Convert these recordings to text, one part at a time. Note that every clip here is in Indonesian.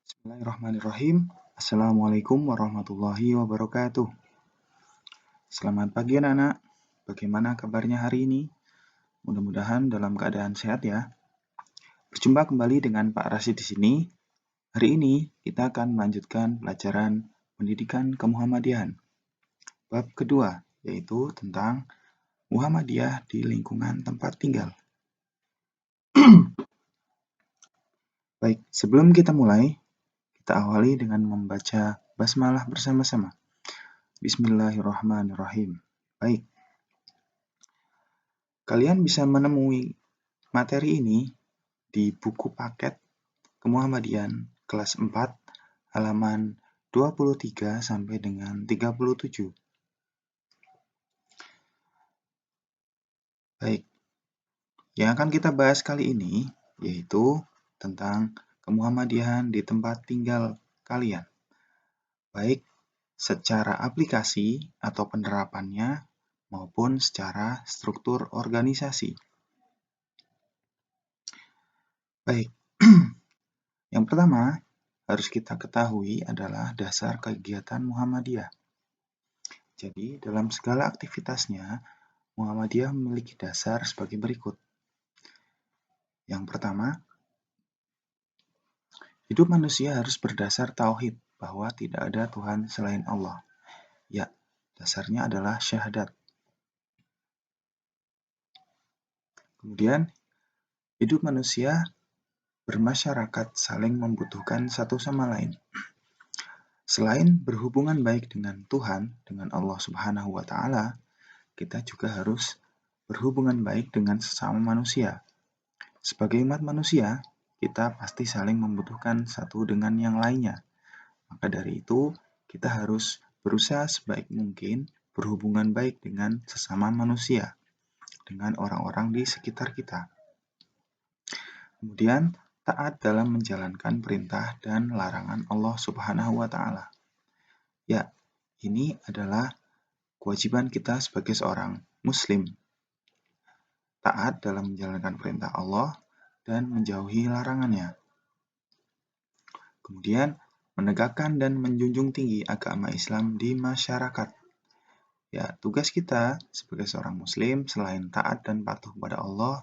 Bismillahirrahmanirrahim. Assalamualaikum warahmatullahi wabarakatuh. Selamat pagi anak-anak. Bagaimana kabarnya hari ini? Mudah-mudahan dalam keadaan sehat ya. Berjumpa kembali dengan Pak Rasid di sini. Hari ini kita akan melanjutkan pelajaran pendidikan kemuhammadiyahan. Bab kedua, yaitu tentang Muhammadiyah di lingkungan tempat tinggal. Baik, sebelum kita mulai, kita awali dengan membaca basmalah bersama-sama. Bismillahirrahmanirrahim. Baik, kalian bisa menemui materi ini di buku paket Kemuhammadian kelas 4 halaman 23 sampai dengan 37. Baik, yang akan kita bahas kali ini yaitu tentang kemuhammadiyahan di tempat tinggal kalian. Baik secara aplikasi atau penerapannya maupun secara struktur organisasi. Baik, yang pertama harus kita ketahui adalah dasar kegiatan Muhammadiyah. Jadi, dalam segala aktivitasnya, Muhammadiyah memiliki dasar sebagai berikut. Yang pertama, hidup manusia harus berdasar tauhid bahwa tidak ada Tuhan selain Allah. Ya, dasarnya adalah syahadat. Kemudian, hidup manusia bermasyarakat saling membutuhkan satu sama lain. Selain berhubungan baik dengan Tuhan, dengan Allah Subhanahu wa Ta'ala, kita juga harus berhubungan baik dengan sesama manusia. Sebagai umat manusia, kita pasti saling membutuhkan satu dengan yang lainnya. Maka dari itu, kita harus berusaha sebaik mungkin berhubungan baik dengan sesama manusia, dengan orang-orang di sekitar kita. Kemudian, taat dalam menjalankan perintah dan larangan Allah Subhanahu wa Ta'ala. Ya, ini adalah kewajiban kita sebagai seorang Muslim. Taat dalam menjalankan perintah Allah dan menjauhi larangannya. Kemudian, menegakkan dan menjunjung tinggi agama Islam di masyarakat. Ya, tugas kita sebagai seorang Muslim selain taat dan patuh pada Allah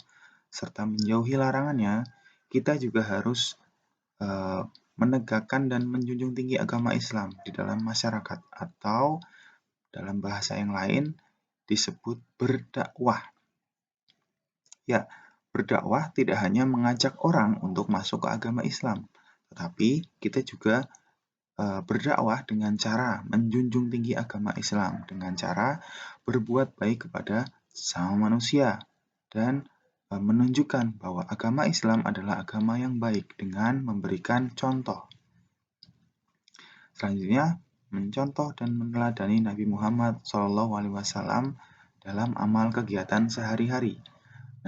serta menjauhi larangannya, kita juga harus menegakkan dan menjunjung tinggi agama Islam di dalam masyarakat atau dalam bahasa yang lain disebut berdakwah. Ya, berdakwah tidak hanya mengajak orang untuk masuk ke agama Islam, tetapi kita juga berdakwah dengan cara menjunjung tinggi agama Islam, dengan cara berbuat baik kepada sesama manusia dan menunjukkan bahwa agama Islam adalah agama yang baik dengan memberikan contoh. Selanjutnya, mencontoh dan meneladani Nabi Muhammad SAW dalam amal kegiatan sehari-hari.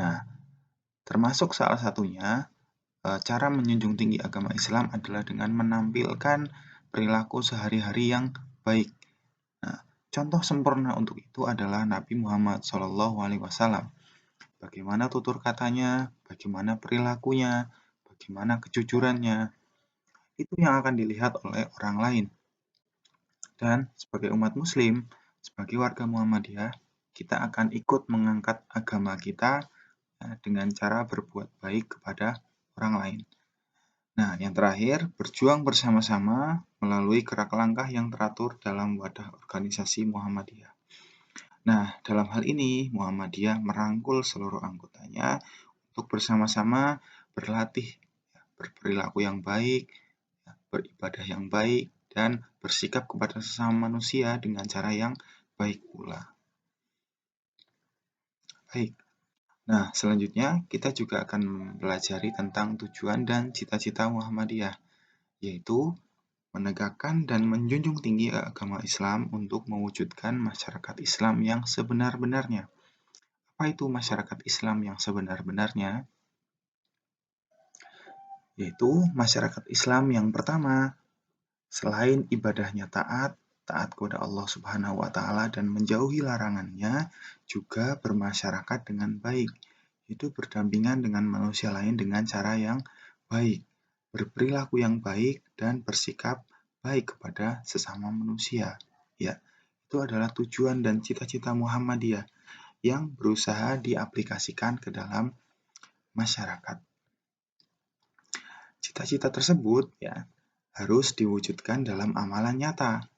Nah, termasuk salah satunya cara menjunjung tinggi agama Islam adalah dengan menampilkan perilaku sehari-hari yang baik. Nah, contoh sempurna untuk itu adalah Nabi Muhammad SAW. Bagaimana tutur katanya, bagaimana perilakunya, bagaimana kejujurannya, itu yang akan dilihat oleh orang lain. Dan sebagai umat Muslim, sebagai warga Muhammadiyah, kita akan ikut mengangkat agama kita dengan cara berbuat baik kepada orang lain. Nah, yang terakhir, berjuang bersama-sama melalui gerak langkah yang teratur dalam wadah organisasi Muhammadiyah. Nah, dalam hal ini, Muhammadiyah merangkul seluruh anggotanya untuk bersama-sama berlatih, berperilaku yang baik, beribadah yang baik, dan bersikap kepada sesama manusia dengan cara yang baik pula. Baik. Nah, selanjutnya kita juga akan mempelajari tentang tujuan dan cita-cita Muhammadiyah, yaitu menegakkan dan menjunjung tinggi agama Islam untuk mewujudkan masyarakat Islam yang sebenar-benarnya. Apa itu masyarakat Islam yang sebenar-benarnya? Yaitu masyarakat Islam yang pertama, selain ibadahnya taat kepada Allah Subhanahu wa Ta'ala dan menjauhi larangannya, juga bermasyarakat dengan baik, itu berdampingan dengan manusia lain dengan cara yang baik, berperilaku yang baik, dan bersikap baik kepada sesama manusia. Ya, itu adalah tujuan dan cita-cita Muhammadiyah yang berusaha diaplikasikan ke dalam masyarakat. Cita-cita tersebut ya harus diwujudkan dalam amalan nyata,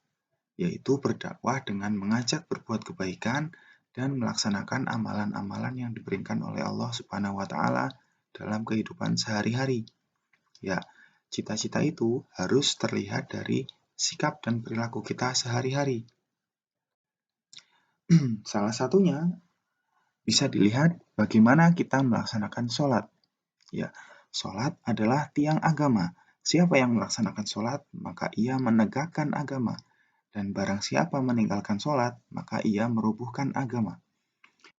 yaitu berdakwah dengan mengajak berbuat kebaikan dan melaksanakan amalan-amalan yang diberikan oleh Allah Subhanahu wa taala dalam kehidupan sehari-hari. Ya, cita-cita itu harus terlihat dari sikap dan perilaku kita sehari-hari. Salah satunya bisa dilihat bagaimana kita melaksanakan sholat. Ya, sholat adalah tiang agama. Siapa yang melaksanakan sholat, maka ia menegakkan agama. Dan barang siapa meninggalkan sholat, maka ia merubuhkan agama.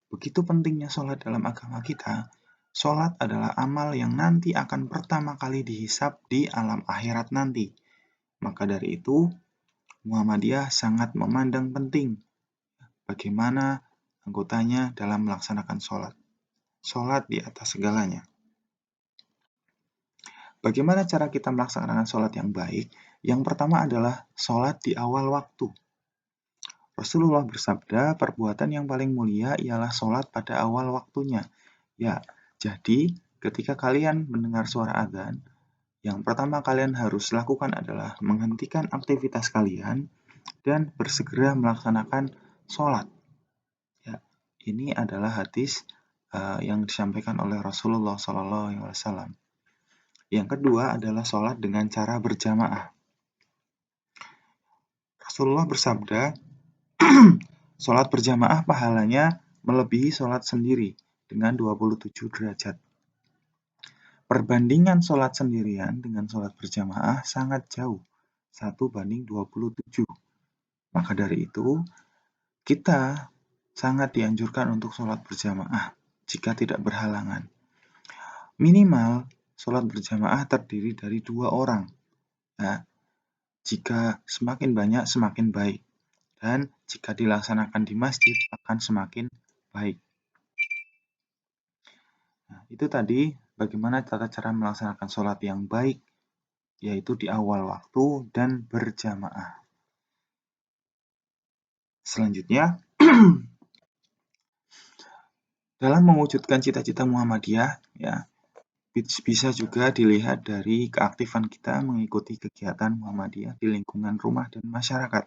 Begitu pentingnya sholat dalam agama kita, sholat adalah amal yang nanti akan pertama kali dihisab di alam akhirat nanti. Maka dari itu, Muhammadiyah sangat memandang penting bagaimana anggotanya dalam melaksanakan sholat. Sholat di atas segalanya. Bagaimana cara kita melaksanakan sholat yang baik? Yang pertama adalah sholat di awal waktu. Rasulullah bersabda, perbuatan yang paling mulia ialah sholat pada awal waktunya. Ya, jadi ketika kalian mendengar suara adzan, yang pertama kalian harus lakukan adalah menghentikan aktivitas kalian dan bersegera melaksanakan sholat. Ya, ini adalah hadis yang disampaikan oleh Rasulullah SAW. Yang kedua adalah sholat dengan cara berjamaah. Rasulullah bersabda, sholat berjamaah pahalanya melebihi sholat sendiri dengan 27 derajat. Perbandingan sholat sendirian dengan sholat berjamaah sangat jauh, 1:27. Maka dari itu, kita sangat dianjurkan untuk sholat berjamaah jika tidak berhalangan. Minimal, sholat berjamaah terdiri dari 2 orang. Nah, jika semakin banyak, semakin baik. Dan jika dilaksanakan di masjid, akan semakin baik. Nah, itu tadi bagaimana tata cara melaksanakan sholat yang baik, yaitu di awal waktu dan berjamaah. Selanjutnya, dalam mewujudkan cita-cita Muhammadiyah, ya, bisa juga dilihat dari keaktifan kita mengikuti kegiatan Muhammadiyah di lingkungan rumah dan masyarakat.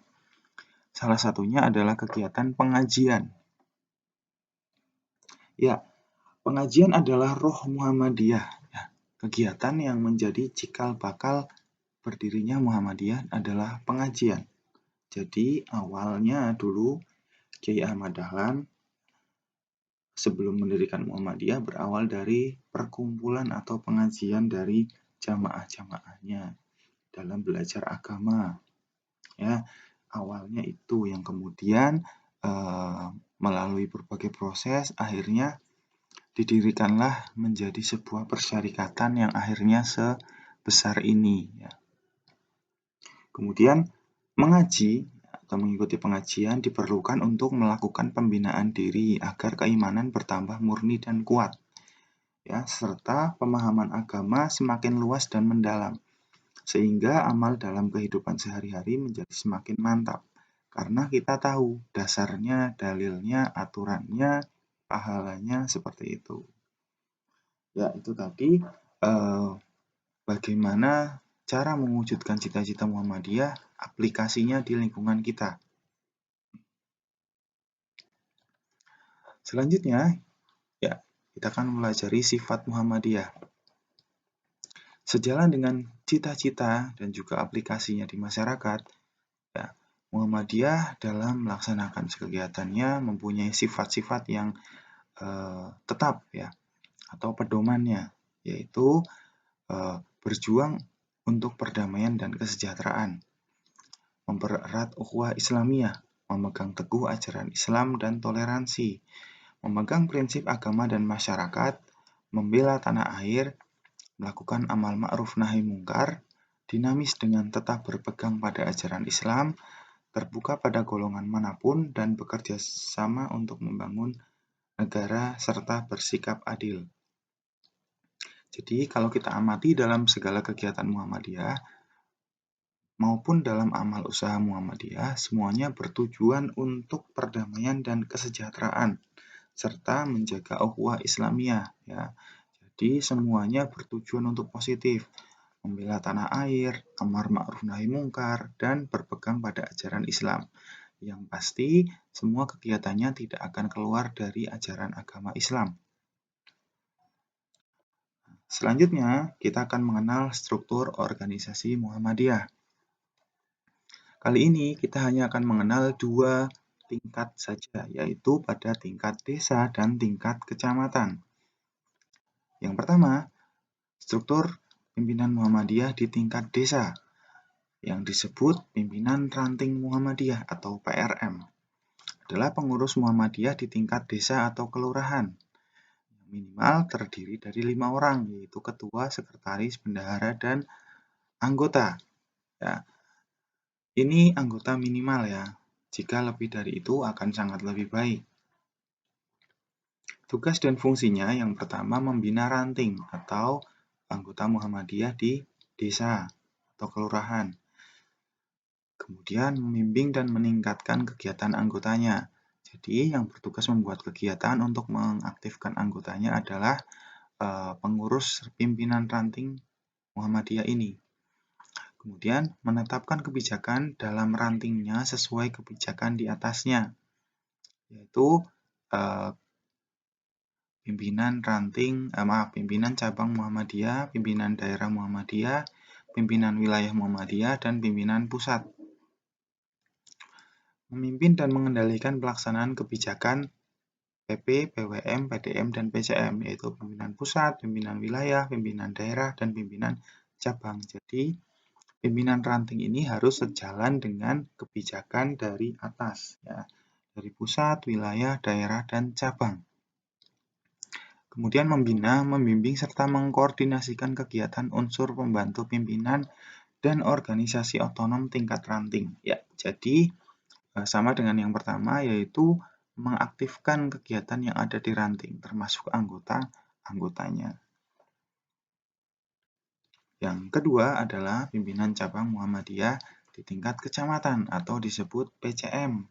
Salah satunya adalah kegiatan pengajian. Ya, pengajian adalah roh Muhammadiyah. Ya, kegiatan yang menjadi cikal bakal berdirinya Muhammadiyah adalah pengajian. Jadi awalnya dulu Kiai Ahmad Dahlan sebelum mendirikan Muhammadiyah berawal dari perkumpulan atau pengajian dari jamaah-jamaahnya dalam belajar agama. Ya, awalnya itu yang kemudian melalui berbagai proses akhirnya didirikanlah menjadi sebuah persyarikatan yang akhirnya sebesar ini. Ya. Kemudian mengaji atau mengikuti pengajian diperlukan untuk melakukan pembinaan diri agar keimanan bertambah murni dan kuat. Ya, serta pemahaman agama semakin luas dan mendalam, sehingga amal dalam kehidupan sehari-hari menjadi semakin mantap. Karena kita tahu dasarnya, dalilnya, aturannya, pahalanya seperti itu. Ya, itu tadi bagaimana cara mewujudkan cita-cita Muhammadiyah, aplikasinya di lingkungan kita. Selanjutnya, ya, kita akan mempelajari sifat Muhammadiyah. Sejalan dengan cita-cita dan juga aplikasinya di masyarakat, ya, Muhammadiyah dalam melaksanakan kegiatannya mempunyai sifat-sifat yang tetap ya atau pedomannya, yaitu berjuang untuk perdamaian dan kesejahteraan, mempererat ukhuwah Islamiyah, memegang teguh ajaran Islam dan toleransi, memegang prinsip agama dan masyarakat, membela tanah air, melakukan amal ma'ruf nahi mungkar, dinamis dengan tetap berpegang pada ajaran Islam, terbuka pada golongan manapun, dan bekerja sama untuk membangun negara serta bersikap adil. Jadi kalau kita amati dalam segala kegiatan Muhammadiyah maupun dalam amal usaha Muhammadiyah, semuanya bertujuan untuk perdamaian dan kesejahteraan serta menjaga ukhuwah Islamiyah ya. Jadi semuanya bertujuan untuk positif, membela tanah air, amar ma'ruf nahi mungkar, dan berpegang pada ajaran Islam. Yang pasti, semua kegiatannya tidak akan keluar dari ajaran agama Islam. Selanjutnya, kita akan mengenal struktur organisasi Muhammadiyah. Kali ini kita hanya akan mengenal 2 tingkat saja, yaitu pada tingkat desa dan tingkat kecamatan. Yang pertama, struktur pimpinan Muhammadiyah di tingkat desa, yang disebut Pimpinan Ranting Muhammadiyah atau PRM, adalah pengurus Muhammadiyah di tingkat desa atau kelurahan. Minimal terdiri dari 5 orang, yaitu ketua, sekretaris, bendahara, dan anggota. Ya, ini anggota minimal ya. Jika lebih dari itu akan sangat lebih baik. Tugas dan fungsinya yang pertama membina ranting atau anggota Muhammadiyah di desa atau kelurahan. Kemudian membimbing dan meningkatkan kegiatan anggotanya. Jadi yang bertugas membuat kegiatan untuk mengaktifkan anggotanya adalah pengurus pimpinan ranting Muhammadiyah ini. Kemudian menetapkan kebijakan dalam rantingnya sesuai kebijakan di atasnya, yaitu pimpinan cabang Muhammadiyah, pimpinan daerah Muhammadiyah, pimpinan wilayah Muhammadiyah, dan pimpinan pusat. Memimpin dan mengendalikan pelaksanaan kebijakan PP, PWM, PDM, dan PCM, yaitu pimpinan pusat, pimpinan wilayah, pimpinan daerah, dan pimpinan cabang. Jadi, pimpinan ranting ini harus sejalan dengan kebijakan dari atas, ya, dari pusat, wilayah, daerah, dan cabang. Kemudian membina, membimbing, serta mengkoordinasikan kegiatan unsur pembantu pimpinan dan organisasi otonom tingkat ranting. Ya, jadi sama dengan yang pertama, yaitu mengaktifkan kegiatan yang ada di ranting, termasuk anggotanya. Yang kedua adalah pimpinan cabang Muhammadiyah di tingkat kecamatan atau disebut PCM.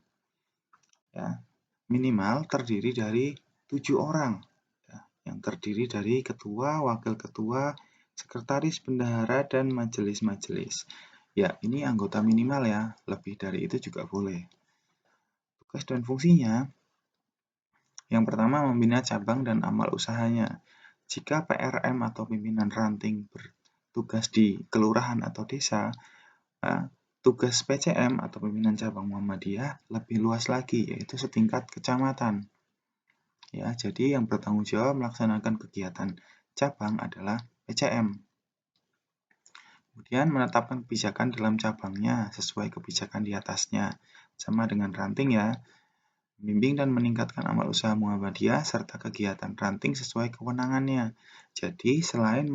Ya, minimal terdiri dari 7 orang, ya, yang terdiri dari ketua, wakil ketua, sekretaris, bendahara, dan majelis-majelis. Ya, ini anggota minimal ya, lebih dari itu juga boleh. Tugas dan fungsinya, yang pertama membina cabang dan amal usahanya. Jika PRM atau pimpinan ranting bertugas di kelurahan atau desa, tugas PCM atau pimpinan cabang Muhammadiyah lebih luas lagi, yaitu setingkat kecamatan. Ya, jadi yang bertanggung jawab melaksanakan kegiatan cabang adalah PCM. Kemudian menetapkan kebijakan dalam cabangnya sesuai kebijakan di atasnya, sama dengan ranting ya. Membimbing dan meningkatkan amal usaha Muhammadiyah serta kegiatan ranting sesuai kewenangannya. Jadi selain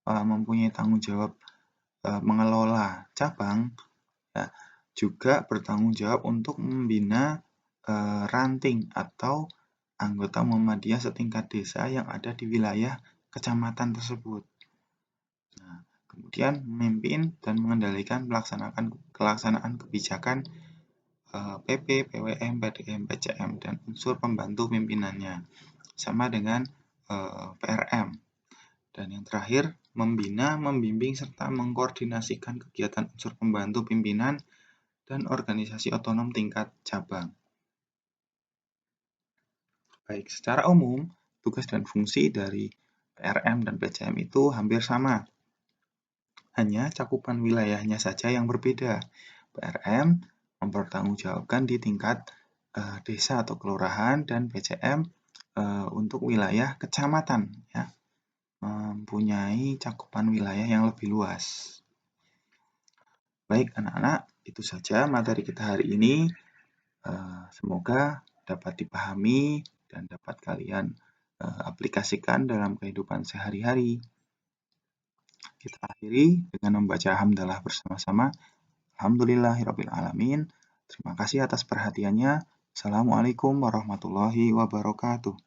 mempunyai tanggung jawab mengelola cabang, ya, juga bertanggung jawab untuk membina ranting atau anggota Muhammadiyah setingkat desa yang ada di wilayah kecamatan tersebut. Nah, kemudian memimpin dan mengendalikan pelaksanaan kebijakan PP, PWM, PDM, PCM, dan unsur pembantu pimpinannya, sama dengan PRM. Dan yang terakhir, membina, membimbing, serta mengkoordinasikan kegiatan unsur pembantu pimpinan dan organisasi otonom tingkat cabang. Baik, secara umum, tugas dan fungsi dari PRM dan PCM itu hampir sama. Hanya cakupan wilayahnya saja yang berbeda. PRM mempertanggungjawabkan di tingkat desa atau kelurahan, dan PCM untuk wilayah kecamatan, ya, mempunyai cakupan wilayah yang lebih luas. Baik anak-anak, itu saja materi kita hari ini. Semoga dapat dipahami dan dapat kalian aplikasikan dalam kehidupan sehari-hari. Kita akhiri dengan membaca hamdalah bersama-sama. Alhamdulillahirrabbilalamin. Terima kasih atas perhatiannya. Assalamualaikum warahmatullahi wabarakatuh.